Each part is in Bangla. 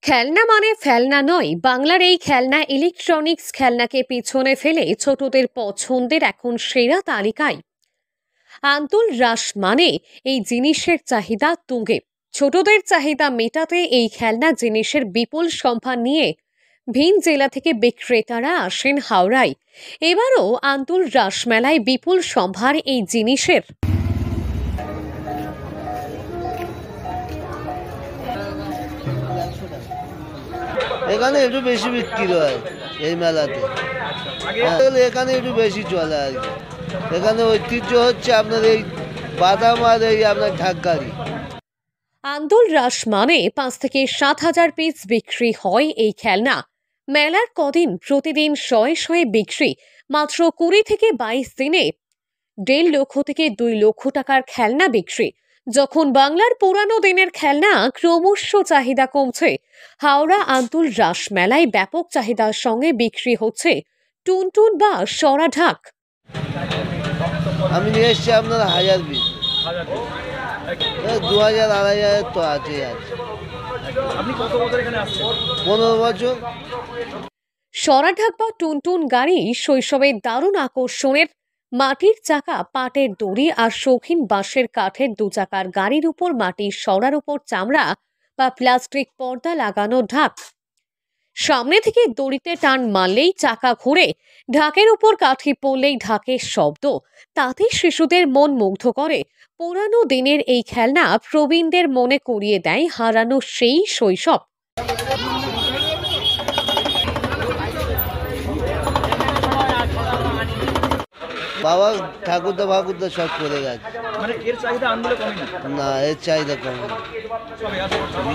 খেলনা মানে ফেলনা নয়, বাংলার এই খেলনা ইলেকট্রনিক্স খেলনাকে পিছনে ফেলে ছোটদের পছন্দের এখন সেরা তালিকায়। আন্তল রাস মানে এই জিনিসের চাহিদা তুঙ্গে। ছোটদের চাহিদা মেটাতে এই খেলনা জিনিসের বিপুল সম্ভার নিয়ে ভিন জেলা থেকে বিক্রেতারা আসেন হাওড়ায়। এবারও আন্তল রাস মেলায় বিপুল সম্ভার এই জিনিসের। এখানে একটু বেশি বিক্রি হয় এই মেলাতে, এখানে একটু বেশি চলে আর কি। এখানে ঐতিহ্য হচ্ছে আপনার এই বাদাম আর এই আপনার ঢাকগাড়ি। আন্দোল রাস মানে 5 থেকে 7 হাজার পিস বিক্রি হয় এই খেলনা। মেলার কদিন প্রতিদিন শয়ে শয়ে বিক্রি। মাত্র 20 থেকে 22 দিনে 1.5 লক্ষ থেকে 2 লক্ষ টাকার খেলনা বিক্রি। যখন বাংলার পুরানো দিনের খেলনা ক্রমশ চাহিদা কমছে, হাওড়া আন্তল রাস মেলায় ব্যাপক চাহিদার সঙ্গে বিক্রি হচ্ছে টুনটুন বা সরা ঢাক। আমি নিয়ে এসছি আপনার 1000 পিস, 2000 2500 তো আছে। আপনি কত বছর এখানে আসছেন? 15 বছর। সরা ঢাক বা টুনটুন গাড়ি শৈশবের দারুণ আকর্ষণের। মাটির চাকা, পাটের দড়ি আর শৌখিন বাঁশের কাঠের 2 চাকার গাড়ির উপর মাটির সরার উপর চামড়া বা প্লাস্টিক পর্দা লাগানো ঢাক। সামনে থেকে দড়িতে টান মারলেই চাকা ঘুরে, ঢাকের উপর কাঠি পড়লেই ঢাকের শব্দ, তাতে শিশুদের মন মুগ্ধ করে। পুরানো দিনের এই খেলনা প্রবীণদের মনে করিয়ে দেয় হারানো সেই শৈশব। বাবা ঠাকুরদা ফাকুরদা সব করে গেছে, মানে এর চাহিদা আন্দোলনে কমেনি? না, এর চাহিদা কমে।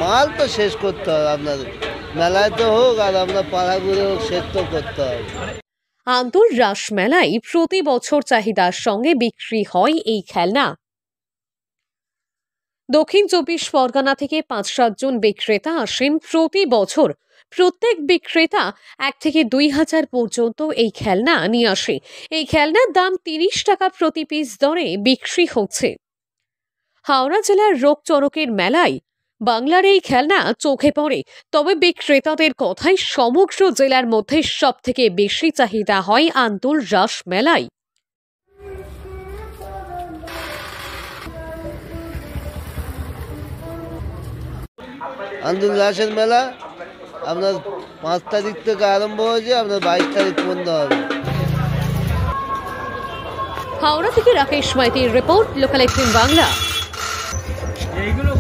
মাল তো শেষ করতে হবে, আপনার মেলায় তো হোক আর আপনার পাড়া ঘুরে হোক, শেষ তো করতে হবে। আন্তল রাস মেলায় প্রতি বছর চাহিদার সঙ্গে বিক্রি হয় এই খেলনা। দক্ষিণ 24 পরগনা থেকে 5-7 জন বিক্রেতা আসেন প্রতি বছর। প্রত্যেক বিক্রেতা 1 থেকে 2 হাজার পর্যন্ত এই খেলনা নিয়ে আসে। এই খেলনার দাম 30 টাকা প্রতি পিস দরে বিক্রি হচ্ছে। হাওড়া জেলার রোগচরকের মেলায় বাংলার এই খেলনা চোখে পড়ে। তবে বিক্রেতাদের কথায় সমগ্র জেলার মধ্যে সব থেকে বেশি চাহিদা হয় আন্তল রাস মেলায়। আন্দোলন রাসের মেলা আপনার 5 তারিখ থেকে আরম্ভ হয়েছে, আপনার 22 তারিখ বন্ধ হবে। হাওড়া থেকে রাকেশ মাইতির রিপোর্ট, লোকাল 18 বাংলা। এইগুলো